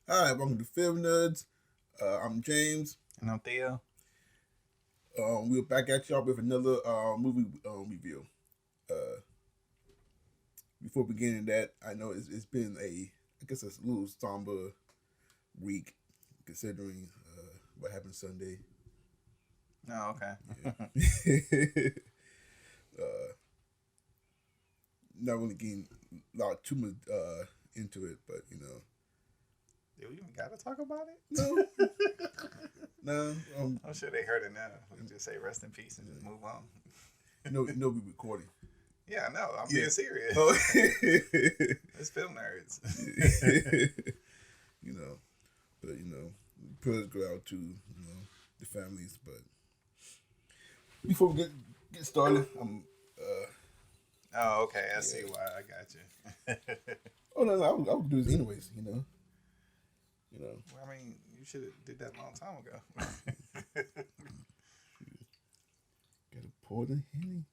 Hi, welcome to Film Nerds. I'm James. And I'm Theo. We're back at y'all with another movie review. Uh, Before beginning that, I know it's been I guess it's a little somber week considering what happened Sunday. Oh, okay. Yeah. uh, Not really getting a lot too much into it, but Do we even gotta talk about no, it? no, I'm sure they heard it now. We just say rest in peace and just move on. we're recording. Yeah, I know. I'm Yeah. being serious. Oh. It's film nerds. you know, but prayers go out to the families. But before we get started, Oh, okay. I see yeah. why. I got you. Oh no, I would do this anyways. You know. Well, I mean, you should have did that a long time ago. Got a pour the henny.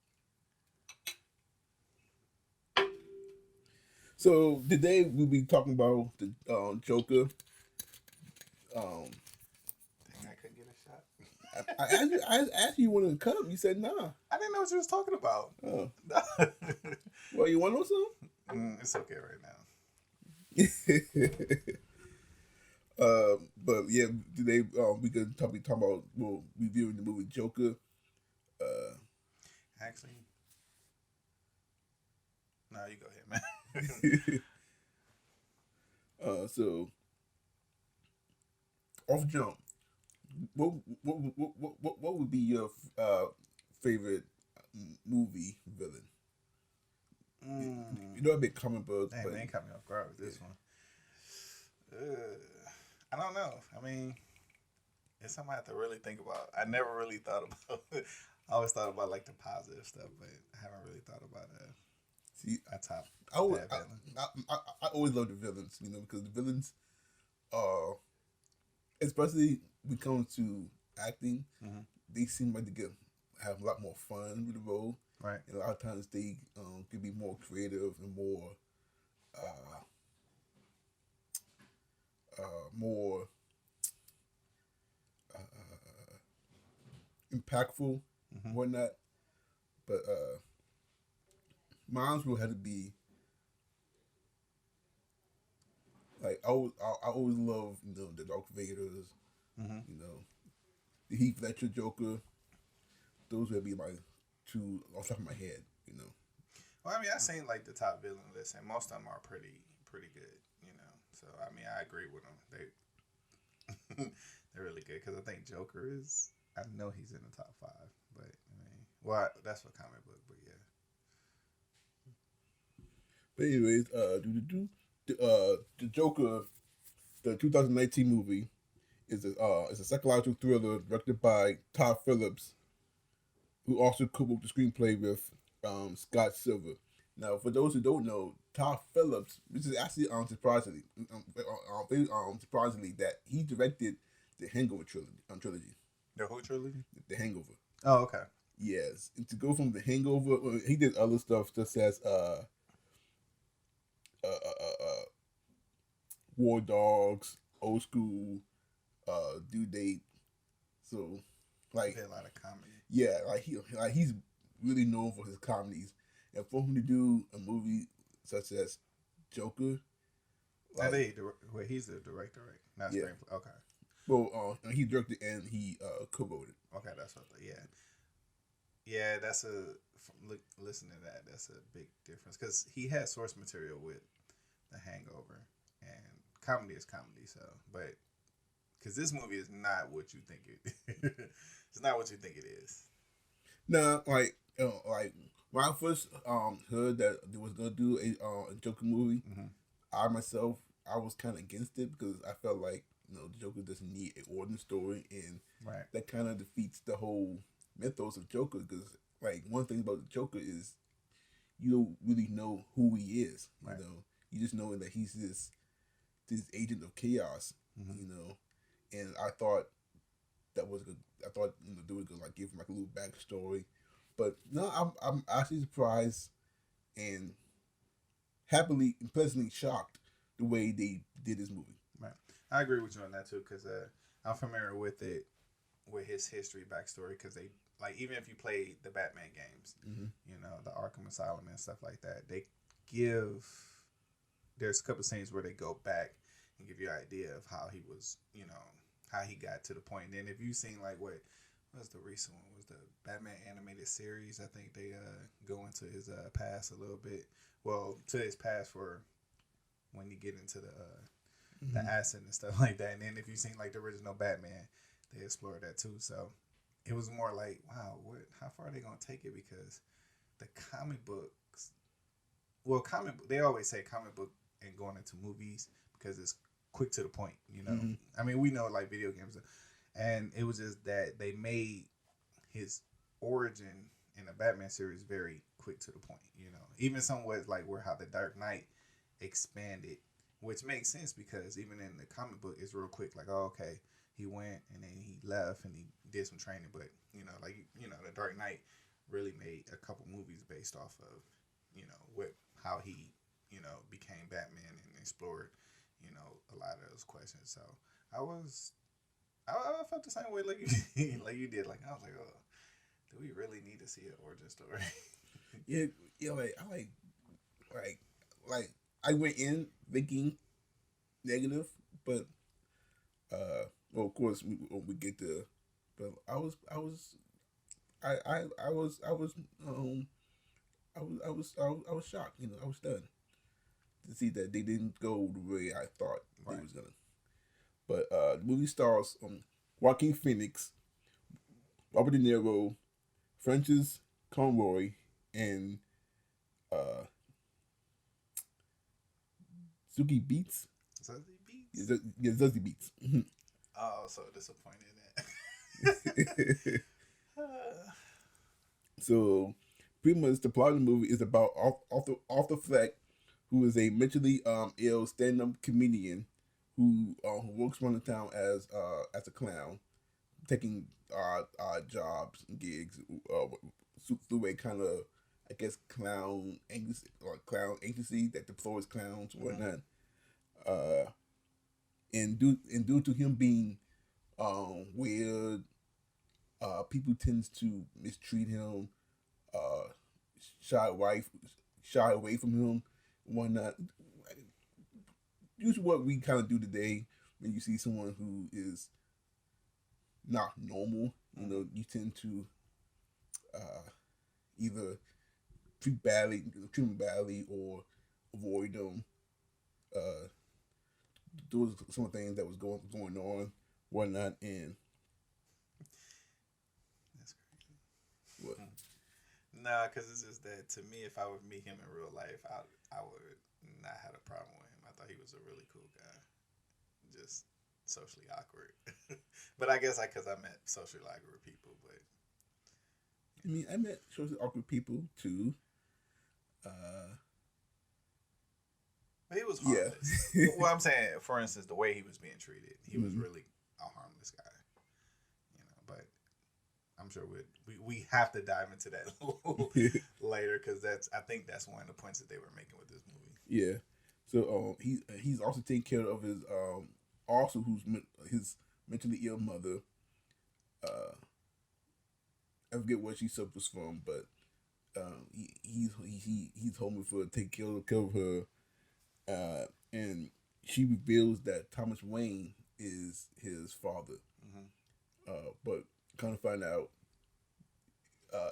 So today we'll be talking about the Joker. Um, Dang, I couldn't get a shot. I asked you wanted to come. You said nah. I didn't know what you was talking about. Oh, well, you want to know It's okay right now. something? But yeah, today we could be talking about reviewing the movie Joker. Uh, Actually, no, you go ahead, man. so off jump, what would be your favorite movie villain? Mm. You know, a bit comic book, Dang, but man, caught me off guard with yeah. this one. I don't know. I mean, it's something I have to really think about. I never really thought about. I always thought about like the positive stuff, but I haven't really thought about See, a top I always, bad villain. I always love the villains, because the villains, uh, especially when it comes to acting, Mm-hmm. they seem like they have a lot more fun with the role, Right. and a lot of times they can be more creative and uh, more impactful, Mm-hmm. whatnot. But mine will have to be like I always love the Dark Vaders, Mm-hmm. you know the Heath Ledger Joker. Those would be my two off the top of my head. Well, I mean, I seen like the top villain list, and most of them are pretty good. So I mean, I agree with them. They're really good because I think Joker is. I know he's in the top five, but I mean, well, that's for comic book, but yeah. But anyways, the Joker, the 2019 movie is a psychological thriller directed by Todd Phillips, who also co-wrote the screenplay with Scott Silver. Now, for those who don't know, Todd Phillips, which is actually surprisingly that he directed the Hangover trilogy, The Who trilogy. the Hangover. Oh, okay. Yes, and to go from the Hangover, he did other stuff such as uh, uh, uh, uh, War Dogs, Old School, Due Date. So, He like, did a lot of comedy. yeah, he's really known for his comedies, and for him to do a movie such as Joker, I like, think wait, he's the director, right? Not yeah, screenplay. Okay. he directed and he co-wrote it. Okay, that's what. Yeah, yeah. That's a look. Listen to that. That's a big difference because he had source material with The Hangover, and comedy is comedy. So, but because this movie is not what you think it. It's not what you think it is. Now, like when I first heard that they was gonna do a Joker movie, Mm-hmm. I myself I was kind of against it because I felt like the Joker doesn't need an origin story, and Right. that kind of defeats the whole mythos of Joker. Because like one thing about the Joker is you don't really know who he is. Right. You just know that he's this agent of chaos. Mm-hmm. And I thought that was good. I thought they were gonna like give him like a little backstory, but no, I'm actually surprised and happily and pleasantly shocked the way they did this movie. Right. I agree with you on that too, because I'm familiar with it, with his history, backstory, because they like even if you play the Batman games, Mm-hmm. you know, the Arkham Asylum and stuff like that, they give there's a couple scenes where they go back and give you an idea of how he was, you know, how he got to the point. And then if you've seen like what was the recent one was the Batman animated series, I think they go into his past a little bit. Well, to his past for when you get into the Mm-hmm. acid and stuff like that. And then if you've seen like the original Batman, they explored that too. So it was more like, wow, what? How far are they gonna take it? Because the comic books, well, they always say comic book and going into movies because it's quick to the point. You know, Mm-hmm. I mean, we know like video games, and it was just that they made his origin in the Batman series very quick to the point. You know, even somewhat like where how the Dark Knight expanded, which makes sense because even in the comic book, it's real quick. Like, oh, okay, he went and then he left and he did some training, but you know, like you know, the Dark Knight really made a couple movies based off of you know what how he you know became Batman and explored you know a lot of those questions. So I was I felt the same way like you like you did. Like I was like, oh, do we really need to see an origin story? Yeah, yeah. Like I like like I went in thinking negative, but well, of course we get to, but I was I was shocked. You know, I was stunned to see that they didn't go the way I thought they Right. was gonna. But the movie stars Joaquin Phoenix, Robert De Niro, Francis Conroy, and uh, Zuki Beats. So the beats. Yeah, Zuki Beats. Oh, so disappointed in that. So pretty much the plot of the movie is about Arthur Fleck, who is a mentally ill stand up comedian who works around the town as a clown, taking jobs and gigs through a kind of I guess clown agency that deploys clowns or Mhm. whatnot. Uh, and due to him being weird, people tends to mistreat him, uh, shy away shy away from him, whatnot. Usually, what we kind of do today when you see someone who is not normal, you Mhm. know, you tend to uh, either treat them badly, or avoid them. Uh, those some of the things that was going on, whatnot, and That's crazy. what. Nah, because it's just that to me, if I would meet him in real life, I would not have a problem with him. I thought he was a really cool guy, just socially awkward. But I guess because I met socially awkward people, but I mean, I met socially awkward people too. Uh, he was yeah. harmless. Well, I'm saying, for instance, the way he was being treated, he was Mhm. really a harmless guy. You know, but I'm sure we have to dive into that later because I think that's one of the points that they were making with this movie. Yeah. So he's also taking care of his also his mentally ill mother. Uh, I forget what she suffers from, but he's home for take care of her. And she reveals that Thomas Wayne is his father. Mm-hmm. But kind of find out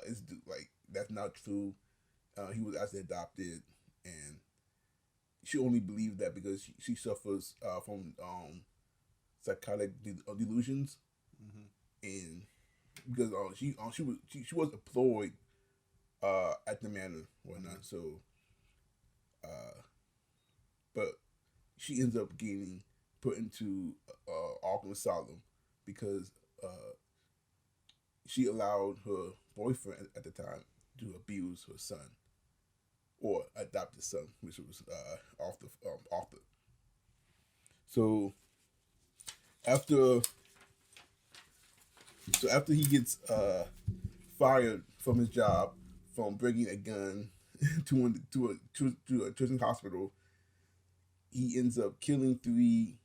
it's like that's not true. He was actually adopted, and she only believes that because she suffers from psychotic delusions, Mm-hmm. and because she was employed at the manor whatnot. Mm-hmm. So, uh, but she ends up getting put into Arkham Asylum because uh, she allowed her boyfriend at the time to abuse her son or adopted son, which was Arthur. So after after he gets fired from his job from bringing a gun to a children's hospital, he ends up killing three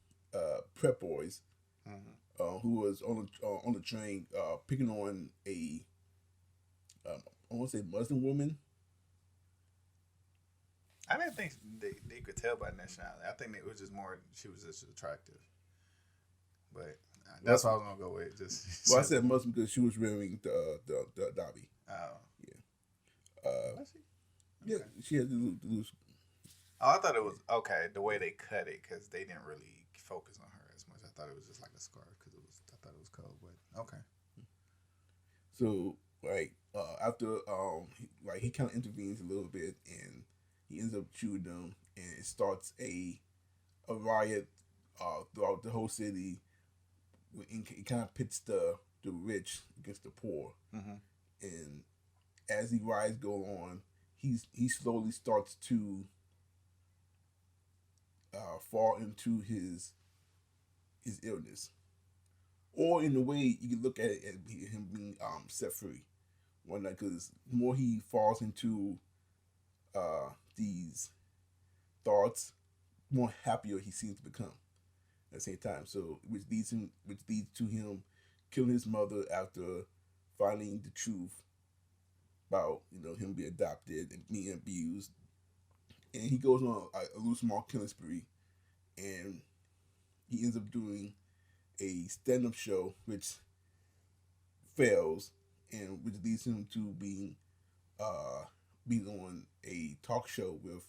prep boys Mm-hmm. who was on the train picking on a I want to say Muslim woman. I didn't think they could tell by nationality. I think it was just more she was just attractive. But Well, that's what I was gonna go with. Just well, I said Muslim because she was wearing the Dobby. oh, Yeah. was she? Yeah, Okay. she had the loose. Oh, I thought it was okay the way they cut it because they didn't really focus on her as much. I thought it was just like a scarf because it was. I thought it was cold, but okay. So like after like he kind of intervenes a little bit and he ends up shooting them and it starts a riot throughout the whole city. It kind of pits the rich against the poor, Mm-hmm. and as the riots go on, he slowly starts to fall into his illness, or in a way you can look at it as him being set free. One night, because the more he falls into these thoughts, more happier he seems to become at the same time. So which leads to him killing his mother after finding the truth about him being adopted and being abused, and he goes on a little small killing spree, and he ends up doing a stand-up show which fails, and which leads him to uh, being on a talk show with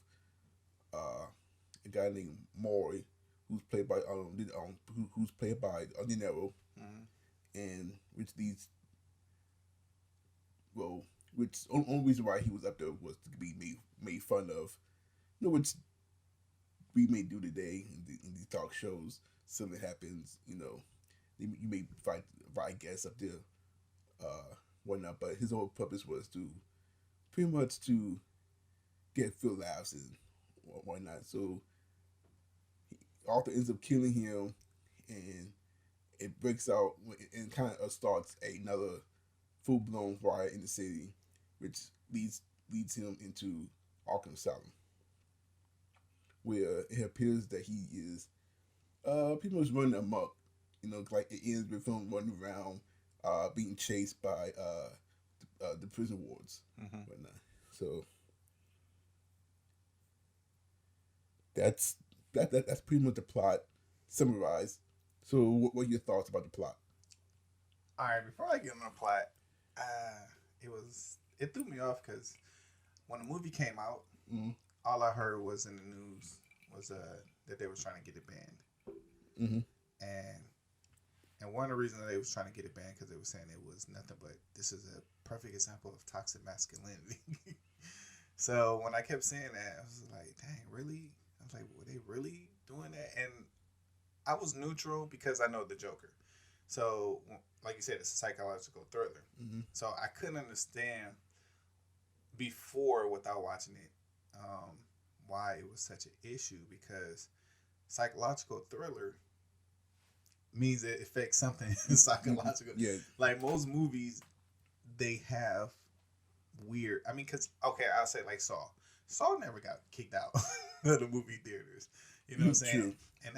a guy named Maury, who's played by who's played by De Niro, Mm-hmm. and which leads well, which only reason why he was up there was to be made fun of, which we may do today in these talk shows. Something happens, you may find guests up there, whatnot. But his whole purpose was to pretty much to get Phil laughs and whatnot. So Arthur ends up killing him, and it breaks out and kind of starts another full blown riot in the city, which leads him into Arkham Asylum, where it appears that he is pretty much running amok. Like it ends with him running around, being chased by the prison wards, Mm-hmm. whatnot. So that's that's pretty much the plot summarized. So what are your thoughts about the plot? All right, before I get on the plot, it threw me off because when the movie came out, Mm-hmm. all I heard was in the news was that they was trying to get it banned, Mm-hmm. and one of the reasons that they was trying to get it banned because they were saying it was nothing but this is a perfect example of toxic masculinity. So when I kept saying that, I was like, dang, really? I was like, were they really doing that? And I was neutral because I know the Joker. So, like you said, it's a psychological thriller. Mm-hmm. So I couldn't understand before without watching it why it was such an issue because psychological thriller means it affects something psychological. Yeah. Like most movies, they have weird. I mean, because okay, I'll say like Saw. Saw never got kicked out of the movie theaters. You know what I'm saying? True. And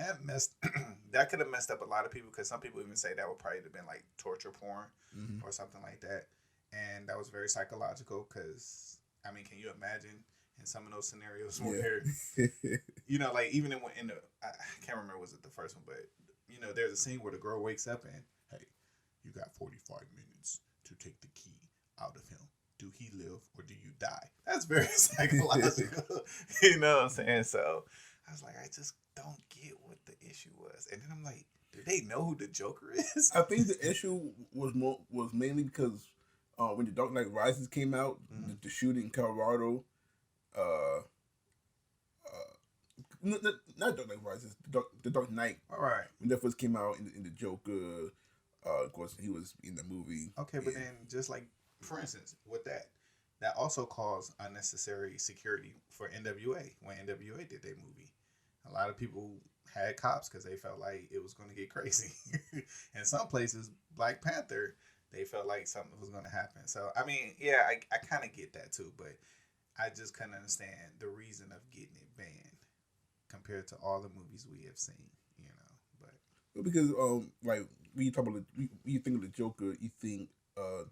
that could have messed up a lot of people because some people even say that would probably have been like torture porn Mm-hmm. or something like that. And that was very psychological because I mean, can you imagine in some of those scenarios where like even in the I can't remember was it the first one, but there's a scene where the girl wakes up and hey, you got 45 minutes to take the key out of him. Do he live or do you die? That's very psychological. You know what I'm saying? So I was like, I just don't get what the issue was. And then I'm like, do they know who the Joker is? I think the issue was mainly because when the Dark Knight Rises came out, Mm-hmm. the shooting in Colorado, uh, not Dark Knight Rises, the Dark Knight, All right. when that first came out in the Joker, of course he was in the movie. Okay, but then just like, for instance, with that also caused unnecessary security for NWA when NWA did their movie. A lot of people had cops because they felt like it was going to get crazy. In some places, Black Panther, they felt like something was going to happen. So, I mean, yeah, I kind of get that too, but I just couldn't understand the reason of getting it banned compared to all the movies we have seen, But Because like when you talk about when you think of the Joker, you think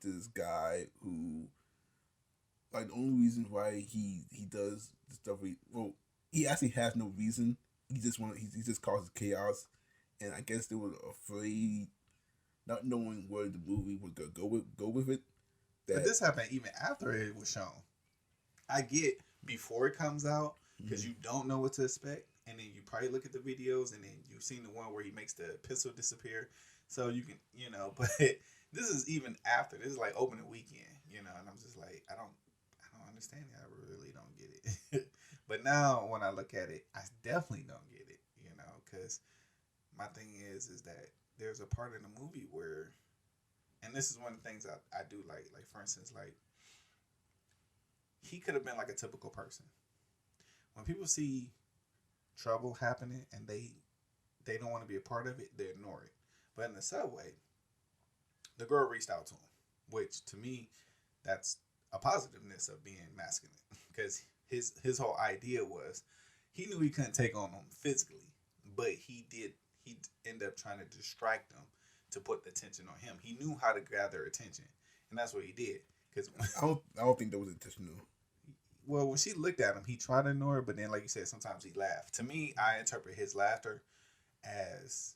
this guy who like the only reason why he does the stuff he actually has no reason. He just causes chaos, and I guess they were afraid, not knowing where the movie was gonna go with it. But That this happened even after it was shown. I get before it comes out because Mhm. you don't know what to expect, and then you probably look at the videos, and then you've seen the one where he makes the pistol disappear, so you can, you know. But this is even after. This is like opening weekend, you know, and I'm just like, I don't understand it. I really don't get it. But now when I look at it, I definitely don't get it, you know, because my thing is that there's a part in the movie where, and this is one of the things I do like for instance, like he could have been like a typical person. When people see trouble happening and they don't want to be a part of it, they ignore it. But in the subway, the girl reached out to him, which to me, that's a positiveness of being masculine because his whole idea was he knew he couldn't take on him physically, but he end up trying to distract them to put the attention on him. He knew how to gather attention, and that's what he did. Because I don't think that was intentional. well, when she looked at him, he tried to ignore her, but then, like you said, sometimes he laughed. To me, I interpret his laughter as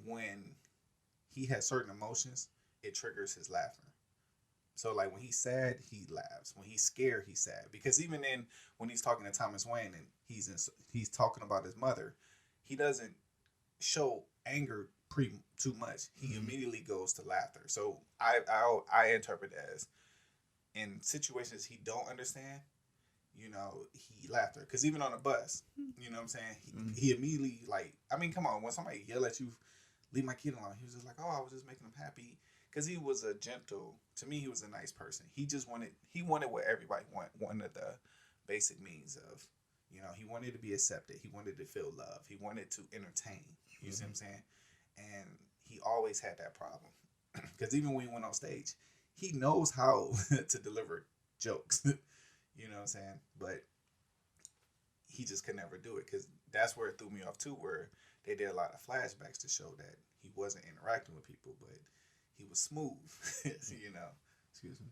when he has certain emotions, it triggers his laughter. So, like when he's sad, he laughs. When he's scared, he's sad. Because even then, when he's talking to Thomas Wayne and he's talking about his mother, he doesn't show anger too much. He Mm-hmm. immediately goes to laughter. So I interpret it as in situations he don't understand, you know, he laughed her. Because even on the bus, you know what I'm saying? Mm-hmm. He immediately, like, I mean, come on, when somebody yell at you, leave my kid alone, he was just like, oh, I was just making him happy. Because he was a gentle, to me, he was a nice person. He wanted what everybody wanted the basic means of, you know, he wanted to be accepted. He wanted to feel love. He wanted to entertain. You see what I'm saying? And he always had that problem. Because even when he went on stage, he knows how to deliver jokes. You know what I'm saying? But he just could never do it because that's where it threw me off too, where they did a lot of flashbacks to show that he wasn't interacting with people, but he was smooth. You know, excuse me.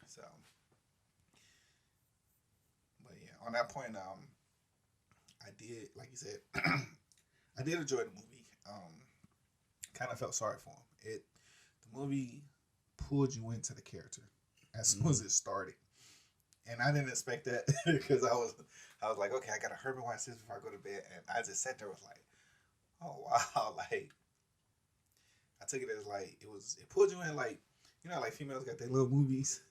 So, but yeah, on that point, I did, like you said, I did enjoy the movie. Kind of felt sorry for him. The movie pulled you into the character as soon as it started, and I didn't expect that because I was like, okay, I gotta hurry watch this before I go to bed, and I just sat there was like, oh wow, like I took it as like it pulled you in like you know like females got their little movies,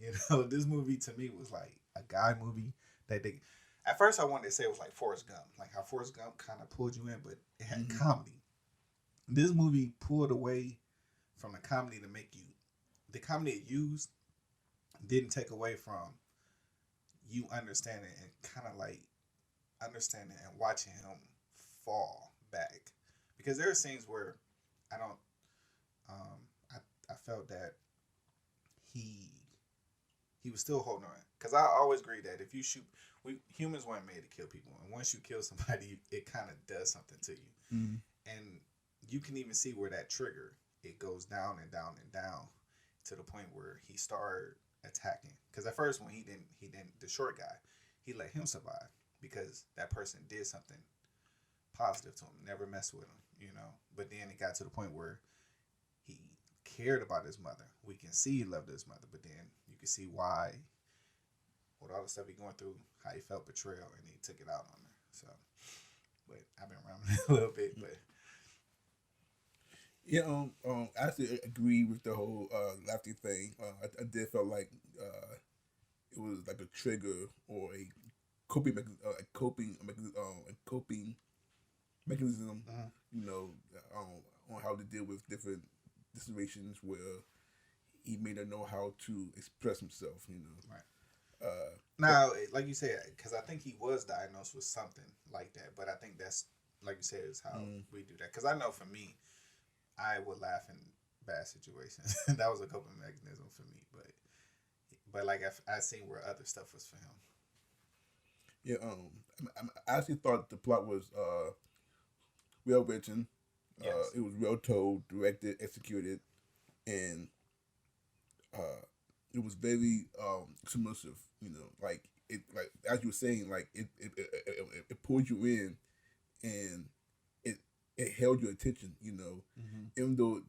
you know this movie to me was like a guy movie that they. At first, I wanted to say it was like Forrest Gump, like how Forrest Gump kind of pulled you in, but it had Mm-hmm. comedy. This movie pulled away from the comedy to make you. The comedy it used didn't take away from you understanding and kind of like understanding and watching him fall back because there are scenes where I don't um I felt that he he was still holding on because I always agree that if you shoot we humans weren't made to kill people and once you kill somebody it kind of does something to you Mm-hmm. and you can even see where that trigger it goes down and down and down to the point where he started attacking because at first when he didn't the short guy he let him survive because that person did something positive to him, never mess with him, you know. But then it got to the point where he cared about his mother. We can see he loved his mother, but then you can see why, with all the stuff he going through, how he felt betrayal, and he took it out on her. So, but I've been around a little bit, but Yeah, I actually agree with the whole laughter thing. I did felt like it was like a trigger or a coping mechanism, uh you know, on how to deal with different situations where he may not know how to express himself, you know. right But now, like you said, because I think he was diagnosed with something like that, but I think that's like you said is how mm, we do that. Because I know for me, I would laugh in bad situations. That was a coping mechanism for me. But like I seen where other stuff was for him. Yeah, I actually thought the plot was well written. Yes. It was well told, directed, executed, and uh, it was very submersive. You know, like it, like as you were saying, like it pulled you in, and it it held your attention. You know, Mm-hmm. even though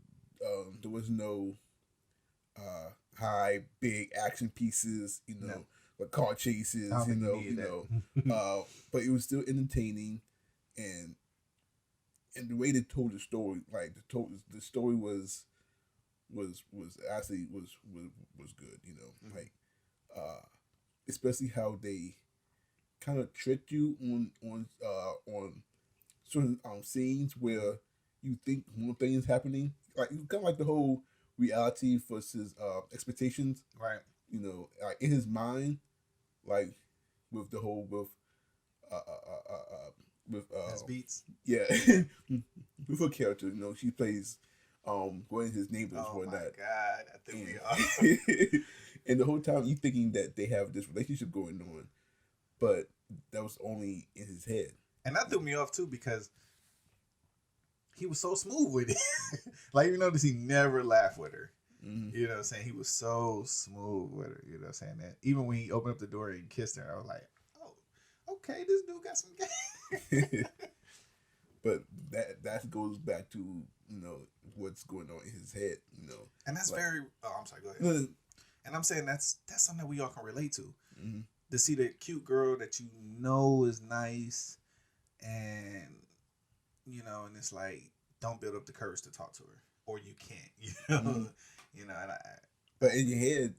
there was no high big action pieces. You No, know, like car I chases. don't think you needed that. But it was still entertaining, and the way they told the story, like the story was actually was good. You know, Mm-hmm. like uh, especially how they kind of tricked you on certain scenes Mm-hmm. where you think one thing is happening, like kind of like the whole reality versus expectations. Right. You know, like in his mind, like with the whole uh, uh, uh, uh, with That's beats. yeah, with her character. You know, she plays one of his neighbors, Oh my whatnot, god, that threw me and off. and the whole time you thinking that they have this relationship going on, but that was only in his head. And that threw me off too because he was so smooth with it. Like you notice he never laughed with her. Mm-hmm. You know what I'm saying? He was so smooth with her. You know what I'm saying? That even when he opened up the door and kissed her, I was like, oh, okay, this dude got some game. But that goes back to what's going on in his head. And that's Like very. Oh, I'm sorry. Go ahead. mm-hmm. And I'm saying that's something that we all can relate to. To see the cute girl that you know is nice, and and it's like don't build up the courage to talk to her, or you can't. Mm-hmm. And But in your head,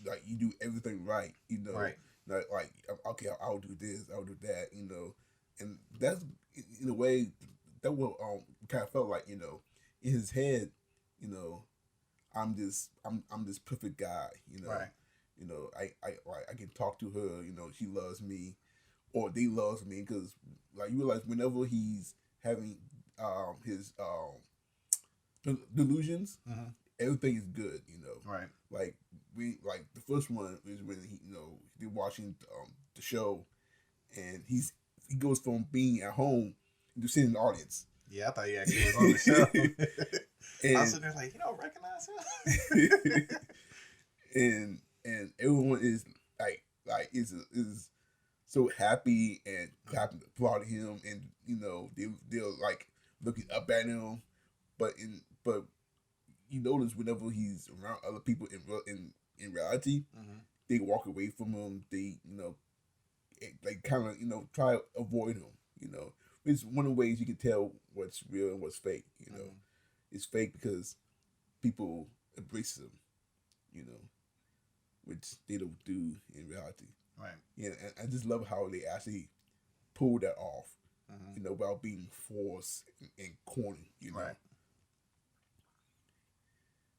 like you do everything right. right. Like okay, I'll do this, I'll do that. And that's in a way that what kind of felt like in his head, you know, I'm this perfect guy. Right. I can talk to her. She loves me, or they loves me because like you realize whenever he's having his delusions, Mm-hmm. everything is good. Right. Like we like the first one is when they're watching the show, and he goes from being at home to sitting in the audience. Yeah, I thought he actually was on the show. I was and sitting there like, you don't recognize him? and everyone is is so happy and clapping, applauding him, and they're like looking up at him, but you notice whenever he's around other people in reality, Mm-hmm. they walk away from him. They they kind of try to avoid him. It's one of the ways you can tell what's real and what's fake. Mm-hmm. It's fake because people embrace him. You know, which they don't do in reality. Right. Yeah, and I just love how they actually pull that off. Mm-hmm. Without being forced and corny. Right.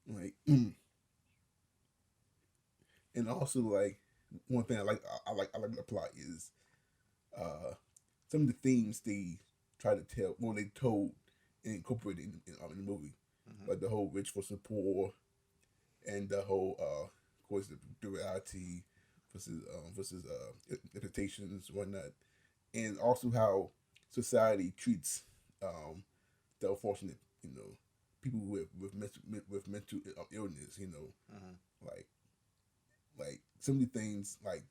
Like, and also like one thing I like the plot is some of the themes they try to tell, well, they told and incorporated in the movie, Mm-hmm. like the whole rich versus poor, and the whole of course the reality versus expectations whatnot, and also how society treats um, the unfortunate, people with mental illness, Mm-hmm. like some of the things like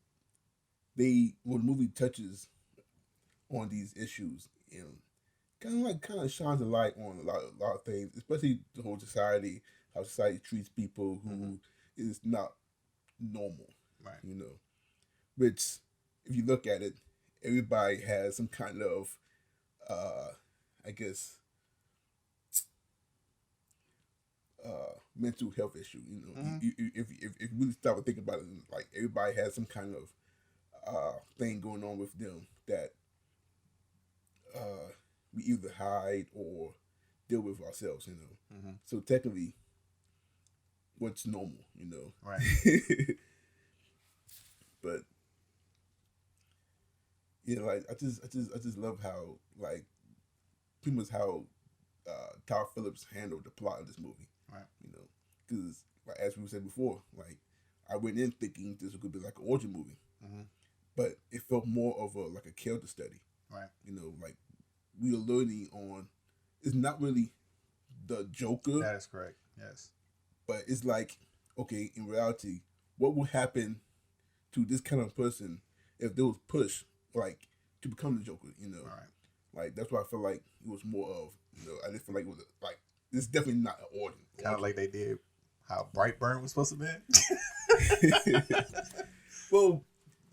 they when the movie touches on these issues, kind of shines a light on a lot of things, especially the whole society, how society treats people Mm-hmm. who is not normal, Right. you know. Which, if you look at it, everybody has some kind of, uh, I guess, mental health issue. Mm-hmm. If you really stop and think about it, like everybody has some kind of thing going on with them that we either hide or deal with ourselves. Mm-hmm. So technically, what's normal? Right. But like I just love how like pretty much how Todd Phillips handled the plot of this movie. Right. Because like, as we said before, like I went in thinking this could be like an origin movie, Mm-hmm. but it felt more of a character study. Right. Like we are learning on. It's not really the Joker, That is correct. Yes. but it's like, okay, in reality, what would happen to this kind of person if they was pushed like to become the Joker? All right. Like that's why I feel like it was more of. I just feel like it was like this is definitely not an origin. Kind of like they did how Brightburn was supposed to be. Well,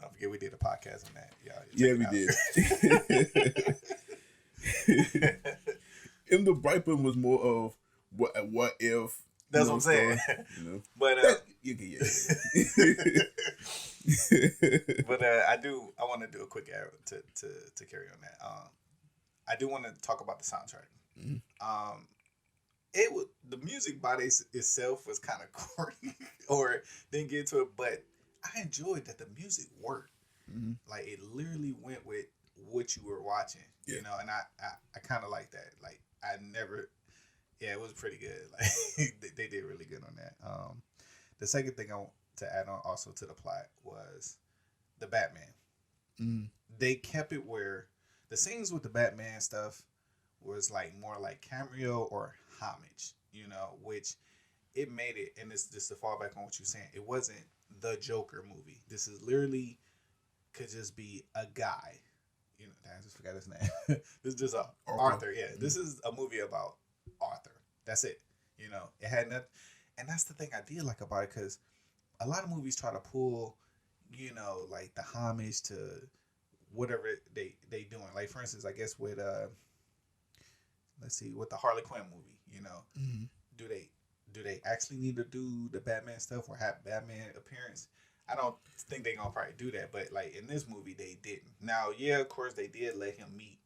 Don't forget we did a podcast on that. Y'all, yeah, we did. And the Brightburn was more of what if. That's what I'm saying. But Yeah. but I want to do a quick arrow to carry on that. I do want to talk about the soundtrack. Mm-hmm. The music by itself was kind of corny, or didn't get to it, but I enjoyed that the music worked. Mm-hmm. Like it literally went with what you were watching, yeah. And I kind of like that. Like it was pretty good. Like they did really good on that. The second thing I want to add on also to the plot was the Batman. Mm-hmm. They kept it where the scenes with the Batman stuff was like more like cameo or homage, which it made it. And this just to fall back on what you're saying, it wasn't the Joker movie. This is literally could just be a guy. I just forgot his name. This is just Arthur. Yeah, this is a movie about Arthur. That's it. It had nothing. And that's the thing I did like about it, because a lot of movies try to pull, like the homage to whatever they doing. Like for instance, I guess with with the Harley Quinn movie, Mm-hmm. do they actually need to do the Batman stuff or have Batman appearance? I don't think they're gonna probably do that, but like in this movie they didn't. Now, yeah, of course they did let him meet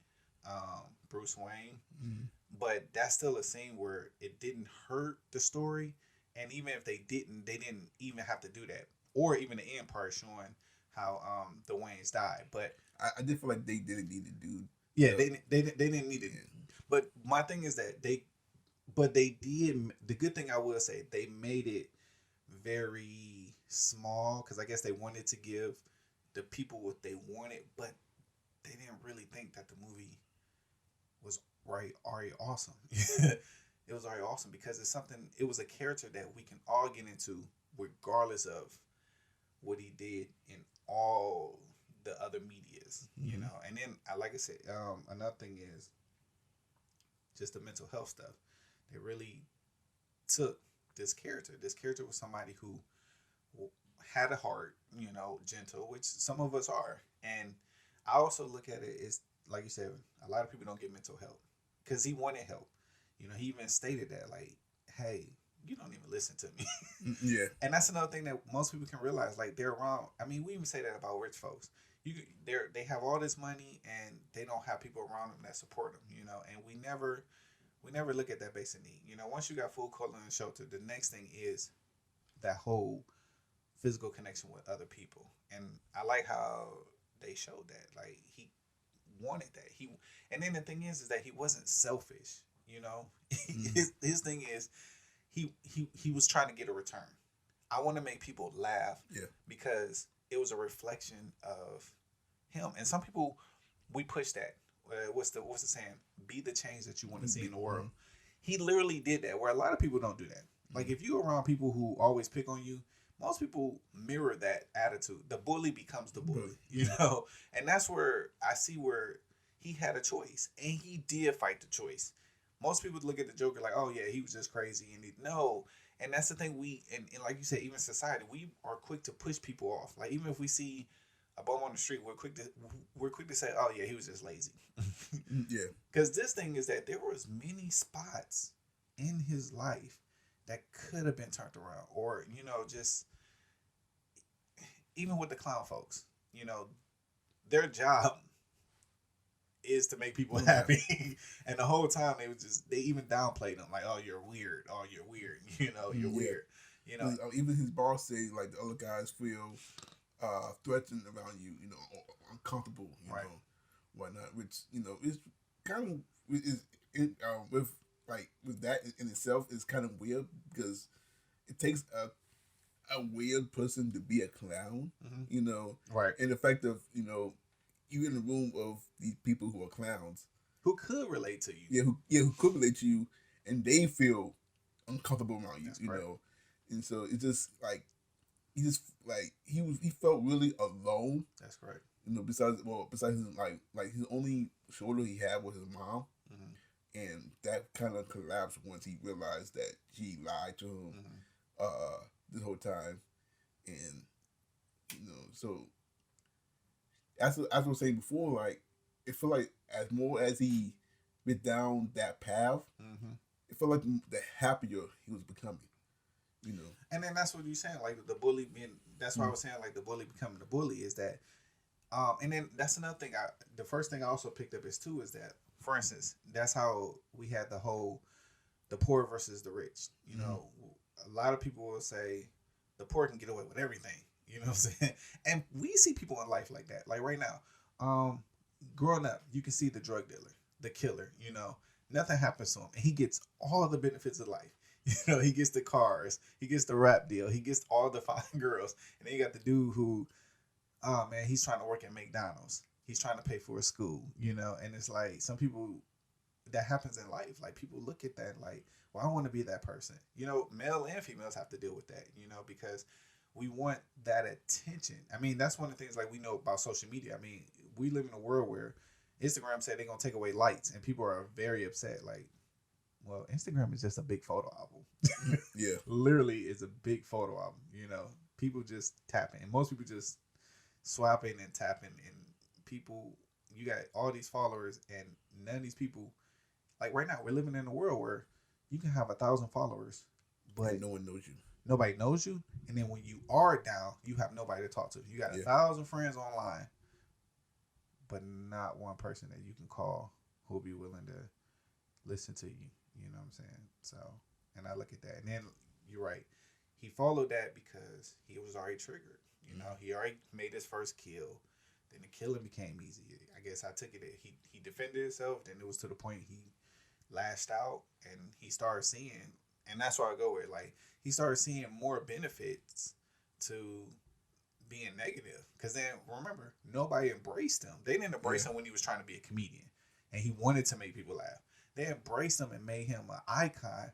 Bruce Wayne, Mm-hmm. but that's still a scene where it didn't hurt the story, and even if they didn't even have to do that, or even the end part showing how the Waynes died. But I did feel like they didn't need to do. Yeah, they didn't need it. Yeah. But my thing is that they did. The good thing I will say, they made it very small, because I guess they wanted to give the people what they wanted, but they didn't really think that the movie was already awesome. It was already awesome because it was a character that we can all get into regardless of what he did in all the other medias, Mm-hmm. And then, like I said, another thing is just the mental health stuff. They really took this character. This character was somebody who had a heart, gentle, which some of us are. And I also look at it as, like you said, a lot of people don't get mental help because he wanted help. He even stated that, like, hey, you don't even listen to me. Yeah. And that's another thing that most people can realize. Like, they're wrong. I mean, we even say that about rich folks. They have all this money and they don't have people around them that support them, and we never look at that basic need. Once you got food, clothing, and shelter, the next thing is that whole physical connection with other people. And I like how they showed that. Like, he wanted that. And then the thing is that he wasn't selfish, Mm-hmm. His thing is he was trying to get a return. I want to make people laugh, because it was a reflection of him. And some people, we push that. What's the saying? Be the change that you want to see in the world. He literally did that, where a lot of people don't do that. Like, if you're around people who always pick on you, most people mirror that attitude. The bully becomes the bully, And that's where I see where he had a choice, and he did fight the choice. Most people look at the Joker like, oh yeah, he was just crazy, no. And that's the thing, and like you said, even society, we are quick to push people off. Like, even if we see a bum on the street, we're quick to say, oh yeah, he was just lazy. Yeah. Because this thing is that there was many spots in his life that could have been turned around, or just even with the clown folks, their job is to make people happy. And the whole time they even downplayed him, like, oh, you're weird, you're weird. Even his boss say, like, the other guys feel threatened around you, or uncomfortable, right. Whatnot, which, is kind of with that in itself is kind of weird, because it takes a weird person to be a clown, you know, Right. and the fact of you in a room of these people who are clowns, Who could relate to you? who could relate to you, and they feel uncomfortable around you, That's correct. and so it's just like he felt really alone, That's correct. besides his like his only shoulder he had was his mom, and that kind of collapsed once he realized that she lied to him this whole time, and so as I was saying before, like it felt like as more as he went down that path, it felt like the happier he was becoming, And then that's what you're saying, like the bully being. That's why I was saying, like the bully becoming the bully is that, and then that's another thing. The first thing I also picked up is too is that, for instance, that's how we had the poor versus the rich. You know, a lot of people will say the poor can get away with everything. You know what I'm saying? And we see people in life like that. Like right now, growing up, you can see the drug dealer, the killer. Nothing happens to him, and he gets all the benefits of life. He gets the cars, he gets the rap deal, he gets all the fine girls, and then you got the dude who, oh man, he's trying to work at McDonald's. He's trying to pay for a school, and it's like some people that happens in life. Like people look at that like, well, I want to be that person. Male and females have to deal with that, because we want that attention. I mean, that's one of the things like we know about social media. I mean, we live in a world where Instagram said they're gonna take away lights, and people are very upset. Like, well, Instagram is just a big photo album. Yeah. Literally, it's a big photo album. People just tapping, and most people just swiping and tapping, and people, you got all these followers, and none of these people, like right now, we're living in a world where you can have 1,000 followers, but and no one knows you. Nobody knows you, and then when you are down, you have nobody to talk to. You got 1,000 friends online, but not one person that you can call who'll be willing to listen to you. You know what I'm saying? So, and I look at that, and then you're right. He followed that because he was already triggered. He already made his first kill. Then the killing became easy. I guess I took it that he defended himself. Then it was to the point he lashed out, and he started seeing, and that's where I go with like he started seeing more benefits to being negative. Because then remember, nobody embraced him. They didn't embrace him when he was trying to be a comedian, and he wanted to make people laugh. They embraced him and made him an icon,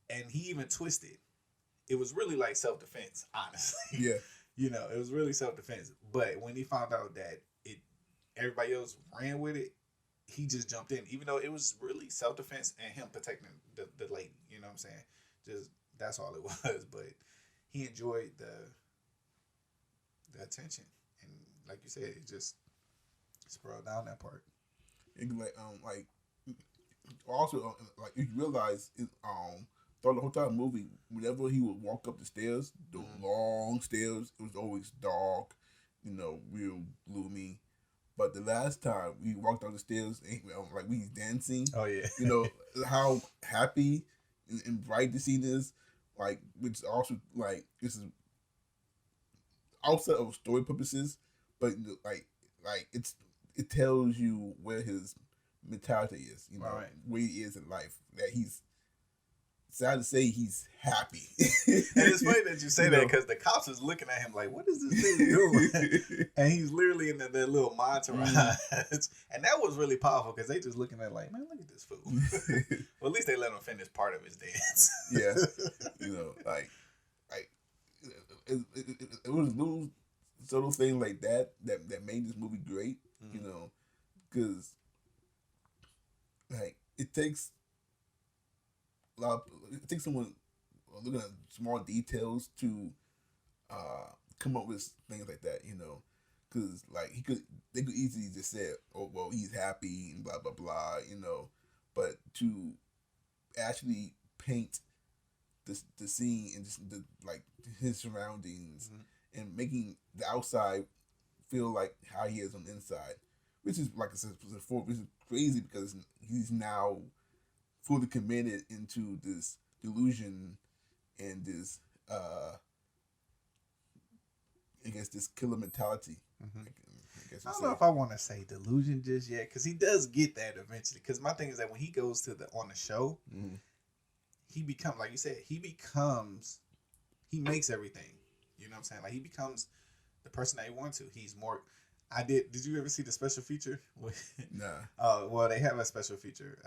and he even twisted. It was really like self-defense, honestly. Yeah. It was really self-defense. But when he found out that everybody else ran with it, he just jumped in, even though it was really self-defense and him protecting the lady. You know what I'm saying? Just that's all it was. But he enjoyed the attention, and like you said, it just sprawled down that part. And like also like you realize throughout the whole time movie, whenever he would walk up the stairs, the long stairs, it was always dark, real gloomy. But the last time we walked down the stairs, and like we was dancing. Oh yeah. How happy and bright the scene is, like, which also like this is outside of story purposes, but like it tells you where his mentality is, right. where he is in life. That he's sad to say he's happy. And it's funny that you say that because the cops is looking at him like, what is this dude doing? And he's literally in that little montage. And that was really powerful because they just looking at like, man, look at this fool. Well, at least they let him finish part of his dance. Yeah. It was little subtle thing like that made this movie great, because like it takes someone looking at small details to come up with things like that, because like they could easily just say, oh well, he's happy and blah blah blah, but to actually paint the scene and just his surroundings and making the outside feel like how he is on the inside, which is like I said before, which is crazy because he's now fully committed into this delusion and this I guess this killer mentality. I don't know if I want to say delusion just yet, because he does get that eventually. Because my thing is that when he goes on the show, he becomes, like you said, he becomes he makes everything. You know what I'm saying? Like he becomes the person that he wants to. He's more. I did. Did you ever see the special feature? Nah. Well, they have a special feature.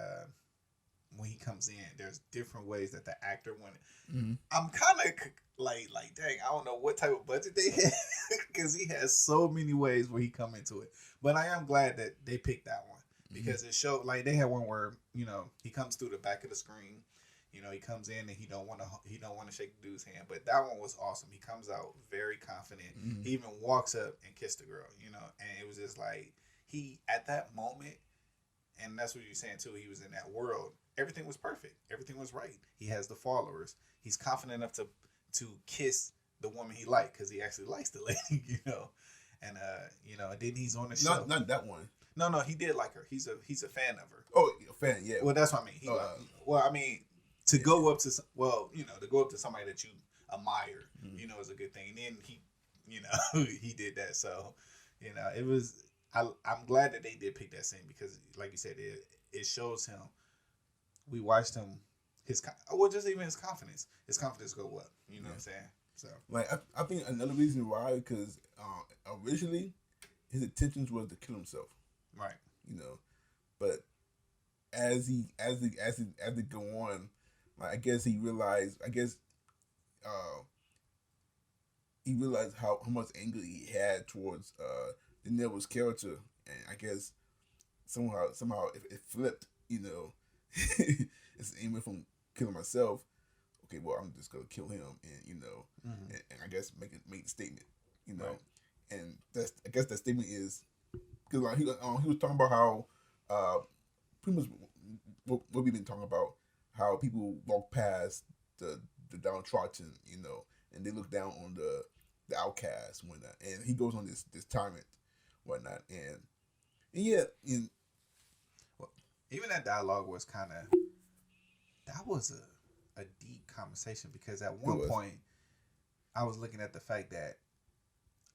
When he comes in, there's different ways that the actor wanted. Mm-hmm. I'm kind of like, dang, I don't know what type of budget they had because he has so many ways where he come into it. But I am glad that they picked that one because it showed like they had one where he comes through the back of the screen. He comes in and he don't want to shake the dude's hand. But that one was awesome. He comes out very confident. Mm-hmm. He even walks up and kissed the girl. And it was just like he at that moment. And that's what you're saying too. He was in that world. Everything was perfect. Everything was right. He has the followers. He's confident enough to kiss the woman he liked because he actually likes the lady, And and then he's on the show. Not that one. No, he did like her. He's a fan of her. Oh, a fan, yeah. Well, that's what I mean. To go up to to go up to somebody that you admire, is a good thing. And then he, he did that. So, it was. I'm glad that they did pick that scene because, like you said, it shows him. We watched him, just even his confidence. His confidence go up. You know what I'm saying? So, like, I think another reason why, because originally his intentions was to kill himself. Right. But as they go on, like, I guess he realized. He realized how much anger he had towards De Niro's character, and I guess somehow it flipped. It went from killing myself. Okay, well, I'm just gonna kill him, and and I guess make a statement. Right. And I guess that statement is because like, he was talking about how pretty much what we've been talking about, how people walk past the downtrodden, and they look down on the outcast and whatnot. And he goes on this tyrant, whatnot, and yeah, well, even that dialogue was that was a deep conversation because at one point I was looking at the fact that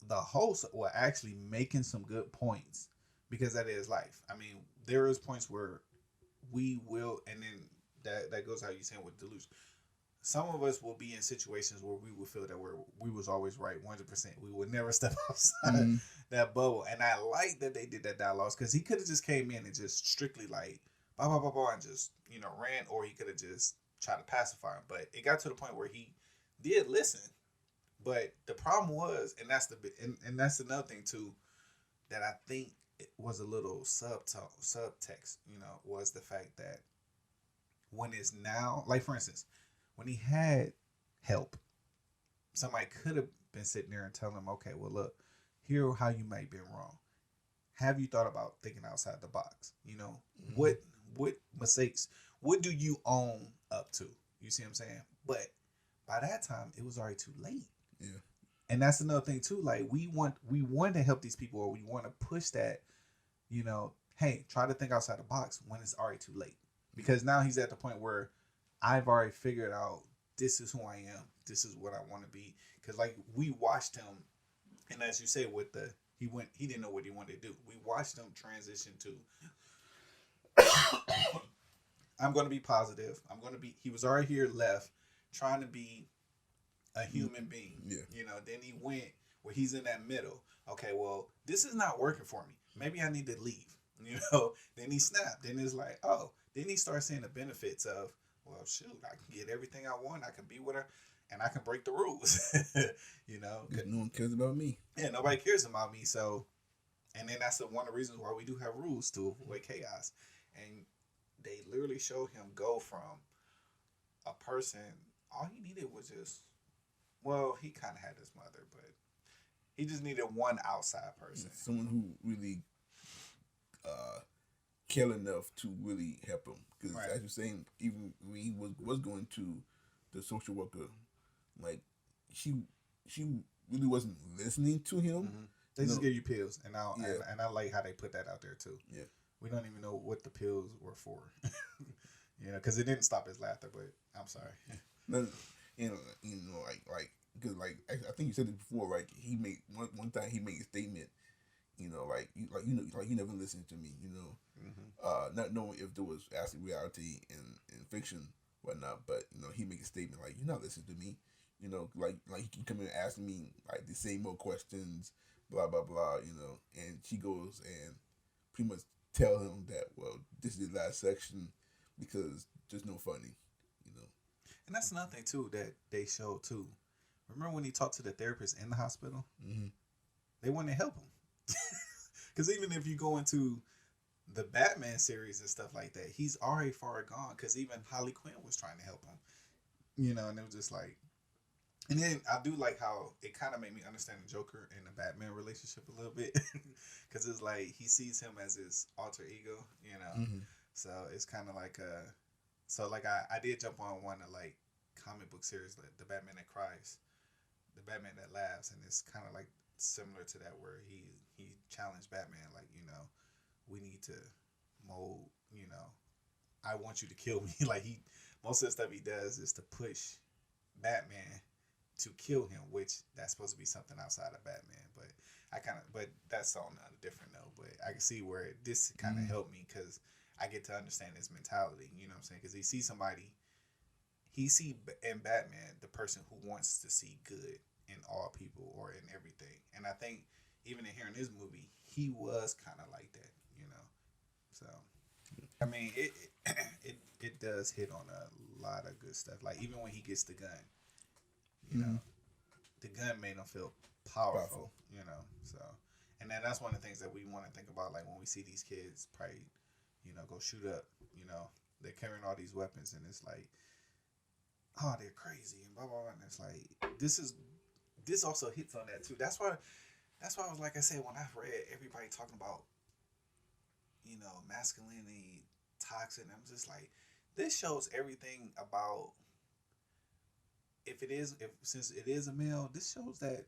the hosts were actually making some good points because that is life. I mean, there is points where we will, and then that goes how you saying with delusion. Some of us will be in situations where we will feel that we was always right 100%. We would never step outside that bubble. And I like that they did that dialogue because he could have just came in and just strictly like blah blah blah blah and just ran, or he could have just tried to pacify him. But it got to the point where he did listen. But the problem was, and that's and that's another thing too, that I think it was a little subtext, was the fact that when it's now, like for instance, when he had help, somebody could have been sitting there and telling him, okay, well look, here how you might be wrong. Have you thought about thinking outside the box? What mistakes, what do you own up to? You see what I'm saying? But by that time, it was already too late. Yeah. And that's another thing too. Like we want to help these people, or we want to push that, hey, try to think outside the box when it's already too late. Because now he's at the point where I've already figured out this is who I am. This is what I want to be. Because like we watched him, and as you say, he didn't know what he wanted to do. We watched him transition to I'm going to be positive. He was already here left trying to be a human being. Yeah. Then he went where he's in that middle. Okay, well, this is not working for me. Maybe I need to leave. Then he snapped. Then it's like, oh, then he starts seeing the benefits of, well, shoot, I can get everything I want. I can be with her and I can break the rules. Because no one cares about me. Yeah, nobody cares about me. So, and then that's one of the reasons why we do have rules to avoid chaos. And they literally showed him go from a person, all he needed was just, well, he kind of had his mother, but he just needed one outside person. Someone who really cared enough to really help him. Because Right. as you're saying, even when he was going to the social worker, like, she really wasn't listening to him. Mm-hmm. They just give you pills, and I like how they put that out there too. Yeah. We don't even know what the pills were for, because it didn't stop his laughter. But I'm sorry. Like because like I think you said it before, right? He made one time he made a statement, you never listened to me, not knowing if there was actually reality in fiction, whatnot. But he made a statement like, you're not listening to me. You know, like he can come in and ask me like the same more questions, blah blah blah. You know, and she goes and pretty much tell him that, well, this is the last section because there's no funny. You know. And that's another thing too that they showed too. Remember when he talked to the therapist in the hospital? Mm-hmm. They wanted to help him. Because even if you go into the Batman series and stuff like that, he's already far gone. Because even Harley Quinn was trying to help him, you know, and it was just like. And then I do like how it kind of made me understand the Joker and the Batman relationship a little bit, because it's like he sees him as his alter ego, you know. Mm-hmm. So it's kind of like so like I did jump on one of like comic book series like the Batman that cries, the Batman that laughs, and it's kind of like similar to that where he challenged Batman like, you know, we need to mold, you know, I want you to kill me. Like he most of the stuff he does is to push Batman to kill him, which that's supposed to be something outside of Batman. But but that's on a different note. But I can see where this kind of helped me because I get to understand his mentality. You know what I'm saying? Because he see in Batman the person who wants to see good in all people or in everything. And I think even in here in this movie, he was kind of like that. You know, so I mean it does hit on a lot of good stuff. Like even when he gets the gun, you know, the gun made him feel powerful, you know. So, and then that's one of the things that we want to think about, like when we see these kids probably, you know, go shoot up, you know, they're carrying all these weapons, and it's like, oh, they're crazy and blah blah blah. And it's like this also hits on that too. That's why I was like I said when I read everybody talking about, you know, masculinity, toxic. I'm just like, this shows everything about if since it is a male, this shows that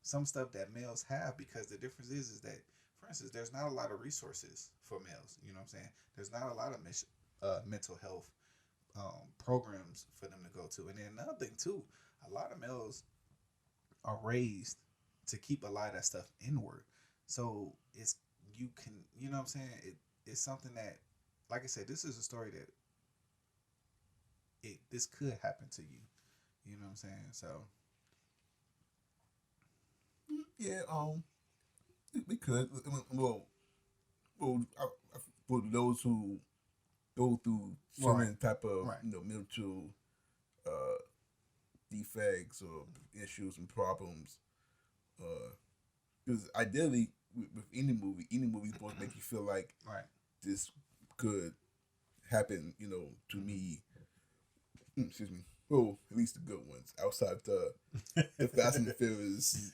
some stuff that males have because the difference is that for instance, there's not a lot of resources for males. You know what I'm saying? There's not a lot of mental health programs for them to go to, and then another thing too, a lot of males are raised to keep a lot of that stuff inward. So it's you can you know what I'm saying? It's something that, like I said, this is a story that this could happen to you. You know what I'm saying? So Yeah. We could. Well, for those who go through right, certain type of right. mental uh, defects or issues and problems, because ideally with any movie is supposed to make you feel like Right. this could happen, to me. Excuse me. Well, at least the good ones, outside the Fast and the Furious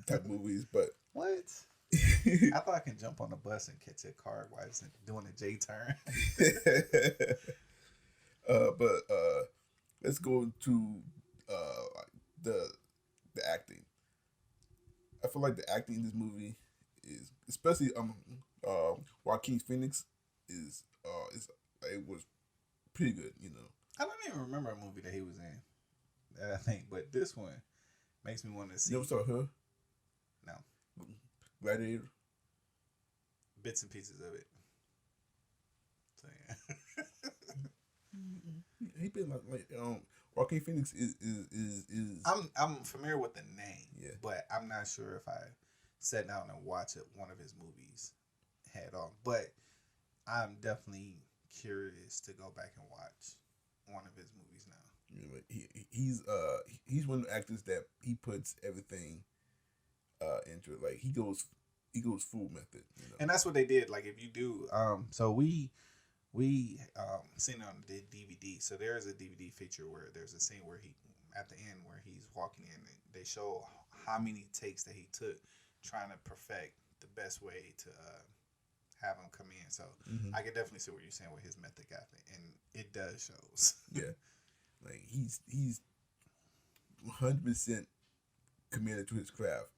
type movies. But What? I thought I can jump on the bus and catch a car while it's doing a J turn. but let's go to like the acting. I feel like the acting in this movie is, especially Joaquin Phoenix is it was pretty good. I don't even remember a movie that he was in. That I think, but this one makes me want to see. You never saw her? No, Gladiator. bits and pieces of it. So yeah. He been like Joaquin Phoenix is I'm familiar with the name, Yeah. but I'm not sure if I sat down and watched one of his movies head on. But I'm definitely curious to go back and watch one of his movies now. But he's one of the actors that he puts everything into it. Like he goes full method. And that's what they did. Like if you do, so we seen it on the DVD. So there is a DVD feature where there's a scene where he at the end where he's walking in. And they show how many takes that he took trying to perfect the best way to have him come in. So I can definitely see what you're saying with his method acting, and it does shows. Yeah, like he's 100% committed to his craft.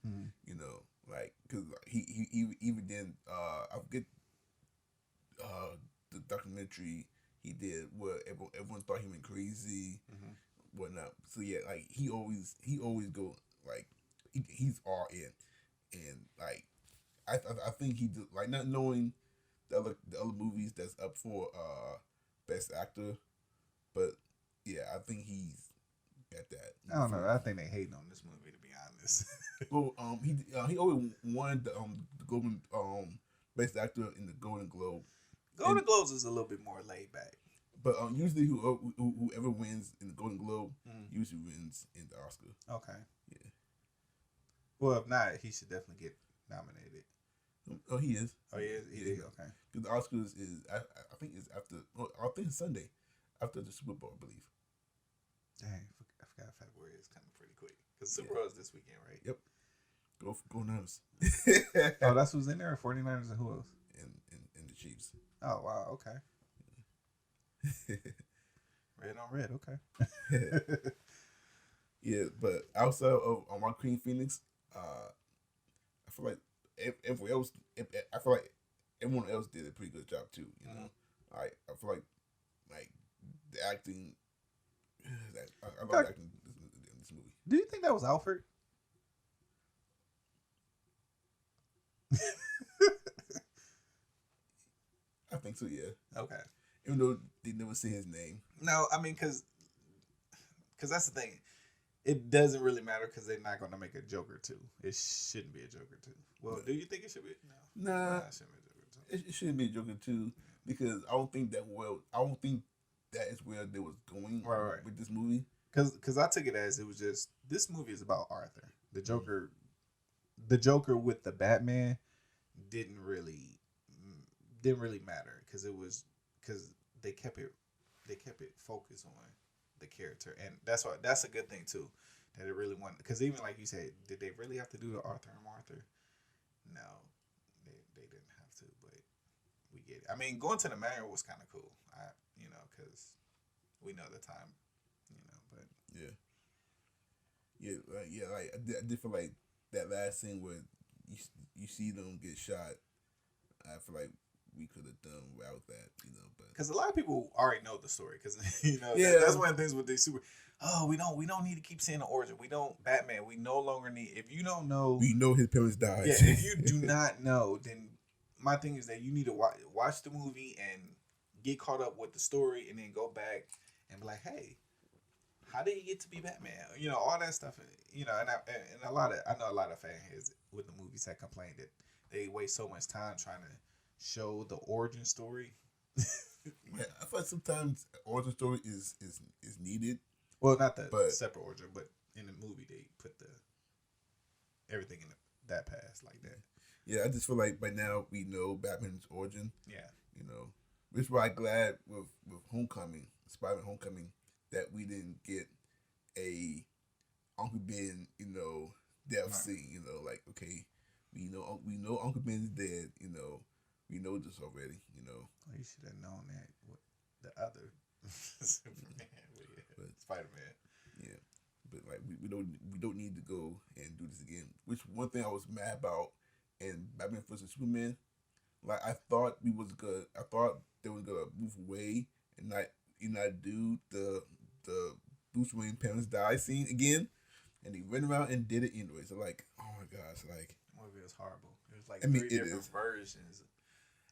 Like because he even then I forget the documentary he did where everyone thought he went crazy, whatnot. So yeah, like he always go like he's all in, and like I think he did, like not knowing the other movies that's up for best actor, but yeah, I think he's at that. I don't know. I think they hating on this movie, to be honest. Well, he always won the Golden Best Actor in the Golden Globe. Golden Globes is a little bit more laid back. But usually, whoever wins in the Golden Globe usually wins in the Oscar. Okay. Yeah. Well, if not, he should definitely get nominated. Oh, he is. Oh, he is. He is. Okay. Because the Oscars is, I think it's after. Oh, I think it's Sunday, after the Super Bowl, I believe. Dang, I forgot February is coming pretty quick because Super Bowl is this weekend, right? Yep. Go Niners. Oh, that's who's in there. 49ers and who else? And the Chiefs. Oh wow. Okay. Red on red. Okay. Yeah, but outside of Joaquin Phoenix, I feel like everyone else. I feel like everyone else did a pretty good job too. You know, I feel like the acting. I love acting in this movie. Do you think that was Alfred? I think so. Yeah. Okay. Even though they never say his name. No, I mean, because that's the thing. It doesn't really matter because they're not going to make a Joker 2. It shouldn't be a Joker 2. Well, do you think it should be? No. Nah, it shouldn't be a Joker 2. It shouldn't be a Joker 2 because I don't think that is where they was going with this movie. Because I took it as it was just, this movie is about Arthur. The Joker with the Batman didn't really matter because they kept it focused on the character, and that's a good thing too, that it really wanted, because even like you said, did they really have to do the Arthur and Martha? No, they didn't have to, but we get it. I mean, going to the manor was kind of cool, because we know the time, but like I did feel like that last scene where you see them get shot. I feel like we could have done without that, but because a lot of people already know the story, because that's one of the things with these we don't need to keep seeing the origin. We don't Batman. We no longer need, if you don't know, we know his parents died. Yeah, if you do not know, then my thing is that you need to watch the movie and get caught up with the story, and then go back and be like, hey, how did he get to be Batman? All that stuff. And I know a lot of fans with the movies that complain that they waste so much time trying to show the origin story. Yeah, I feel like sometimes origin story is needed. Well, not the separate origin, but in the movie they put everything in that past like that. Yeah, I just feel like by now we know Batman's origin. Yeah. Which is why I'm glad with Homecoming, Spider-Man Homecoming, that we didn't get a Uncle Ben, death scene. Like, okay, we know Uncle Ben's dead. We know this already. Well, you should have known that with the other Superman, but Spider-Man. Yeah, but like we don't need to go and do this again. Which one thing I was mad about in Batman vs Superman, like I thought they were gonna move away and not do the Bruce Wayne parents die scene again, and they went around and did it anyway. So like, oh my gosh, like the movie was horrible. It was like three different versions.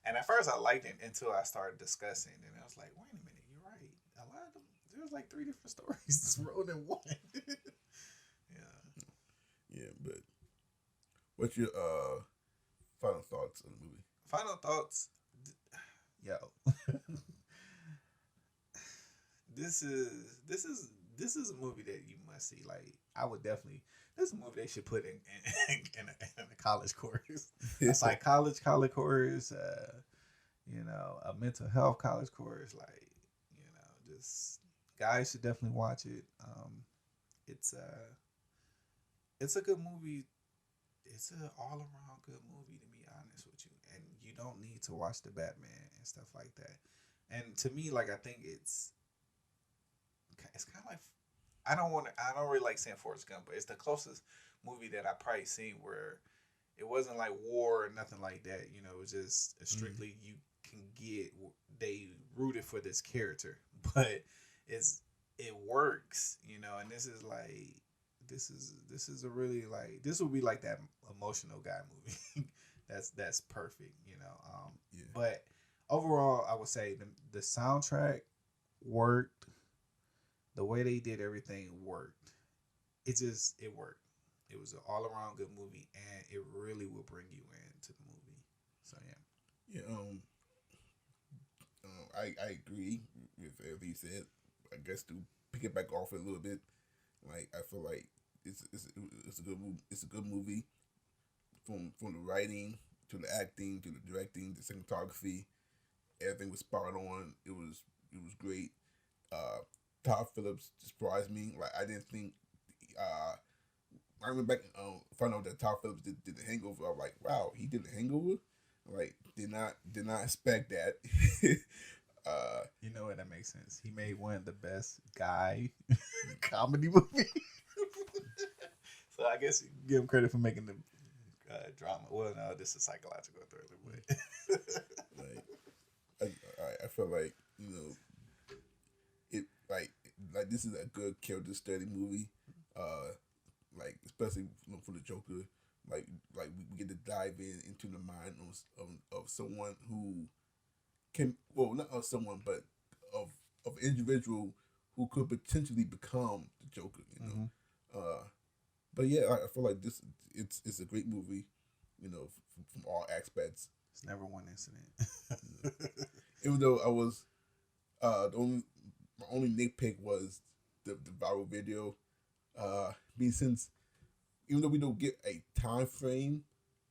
And at first I liked it until I started discussing, and I was like, wait a minute, you're right. A lot of them, there was like 3 different stories rolled in one. Yeah, but what's your final thoughts on the movie? Final thoughts, yo. This is a movie that you must see. Like, I would definitely. This is a movie they should put in a college course, a psychology college course, a mental health college course. Like, just guys should definitely watch it. It's a good movie. It's an all around good movie, to be honest with you. And you don't need to watch the Batman and stuff like that. And to me, like, I think it's kind of like, I don't really like saying Forrest Gump, but it's the closest movie that I probably seen where it wasn't like war or nothing like that. It was just strictly you can get, they rooted for this character, but it works, and this is a really, like, this would be like that emotional guy movie. that's perfect, Yeah. But overall, I would say the soundtrack worked. the way they did everything worked. It worked. It was an all around good movie, and it really will bring you into the movie. So yeah. Yeah, I agree with everything you said. I guess to pick it back off a little bit, like I feel like it's a good movie. It's a good movie from the writing to the acting to the directing, the cinematography. Everything was spot on. It was great. Uh, Todd Phillips surprised me. Like I didn't think. I remember back found out that Todd Phillips did the Hangover. I was like, wow, he did the Hangover. Like did not expect that. You know what? That makes sense. He made one of the best guy comedy movies. So I guess you give him credit for making the drama. Well, no, this is a psychological thriller, but Like I feel like it like this is a good character study movie. Uh, like especially for the Joker. Like we get to dive into the mind of someone who can not of someone but of an individual who could potentially become the Joker. mm-hmm. But yeah, I feel like it's a great movie. From all aspects. It's never one incident. Even though I was the only my only nitpick was the viral video. Since even though we don't get a time frame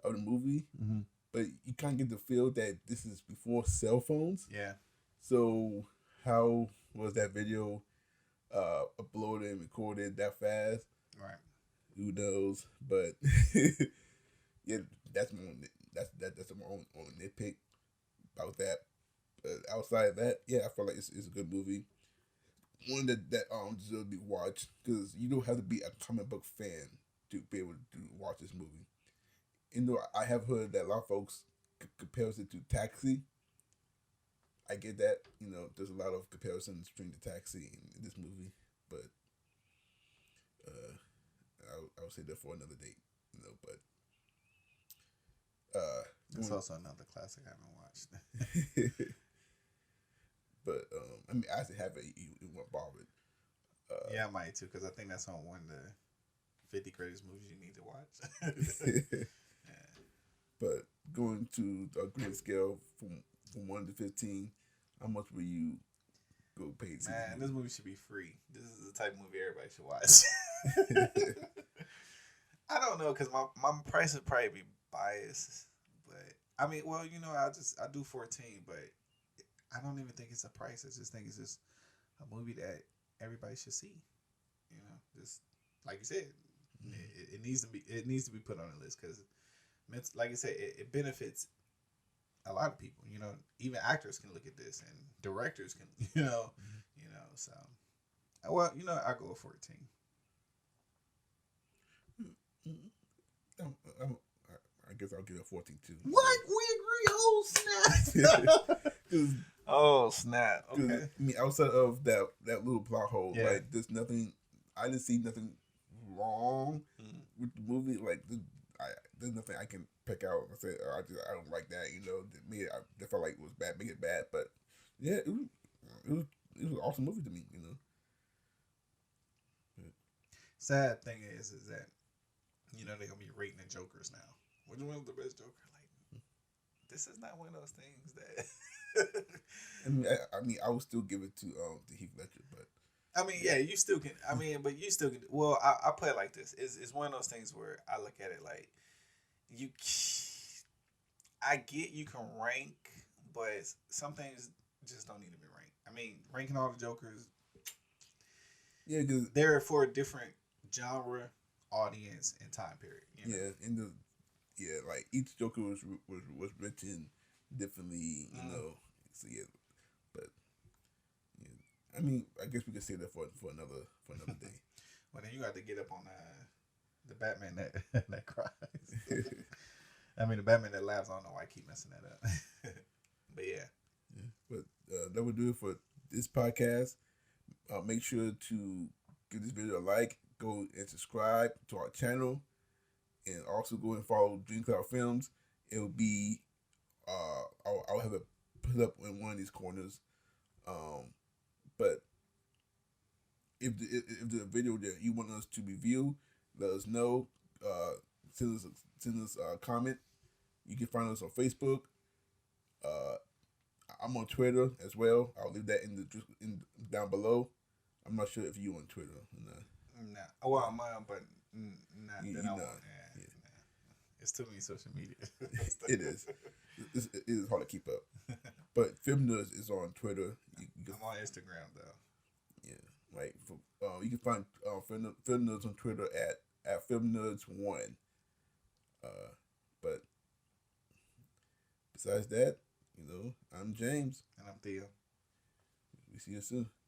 of the movie, mm-hmm. but you kind of get the feel that this is before cell phones. Yeah. So how was that video uploaded and recorded that fast? Right. Who knows? But yeah, that's my own, that's my own nitpick about that. But outside of that, yeah, I feel like it's a good movie. One that deserves to be watched because you don't have to be a comic book fan to be able to watch this movie. I have heard that a lot of folks compares it to Taxi. I get that. There's a lot of comparisons between the Taxi and this movie, but I'll say that for another date. But it's also another classic I haven't watched. But I mean, I actually have it. You weren't bothered. Yeah, I might too, because I think that's on one of the 50 greatest movies you need to watch. Yeah. But going to a grade scale from 1 to 15, how much will you go pay? Man, this movie should be free. This is the type of movie everybody should watch. I don't know, because my price would probably be biased, but I mean, well, I do 14, but I don't even think it's a price. I just think it's just a movie that everybody should see. Just like you said, it needs to be put on the list because, like I said, it benefits a lot of people. Even actors can look at this and directors can. So well, I go with 14. I guess I'll give it 14 too. What? We agree. Oh snap! Oh snap! Okay. I mean, outside of that little plot hole, Yeah. like there's nothing. I didn't see nothing wrong with the movie. Like there's nothing I can pick out and say, oh, I don't like that. I felt like it was bad, make it bad. But yeah, it was an awesome movie to me. But, sad thing is that they're gonna be rating the Jokers now. Which one was the best Joker? Like, this is not one of those things that. I mean, I would still give it to Heath Ledger, but. I mean, yeah, you still can. I mean, but you still can. Well, I put it like this: it's one of those things where I look at it like you. I get you can rank, but some things just don't need to be ranked. I mean, ranking all the Jokers. Yeah, because they're for a different genre, audience, and time period. Yeah, like each Joker was written differently. So yeah, but. I mean, I guess we could say that for another day. Well, then you got to get up on the Batman that cries. I mean, the Batman that laughs. I don't know why I keep messing that up. But yeah. But that would do it for this podcast. Make sure to give this video a like. Go and subscribe to our channel, and also go and follow Dream Cloud Films. It will be I'll have it put up in one of these corners. But if the video that you want us to review, let us know. Send us a comment. You can find us on Facebook. Uh, I'm on Twitter as well. I'll leave that in down below. I'm not sure if you on Twitter or not. Nah. Well, I'm on, but not You that I know, want. Yeah, nah. It's too many social media. it is. It is hard to keep up. But Film Nerds is on Twitter. I'm on Instagram though. Yeah, like you can find Film Nerds on Twitter at Film Nerds One. But besides that, I'm James. And I'm Theo. We see you soon.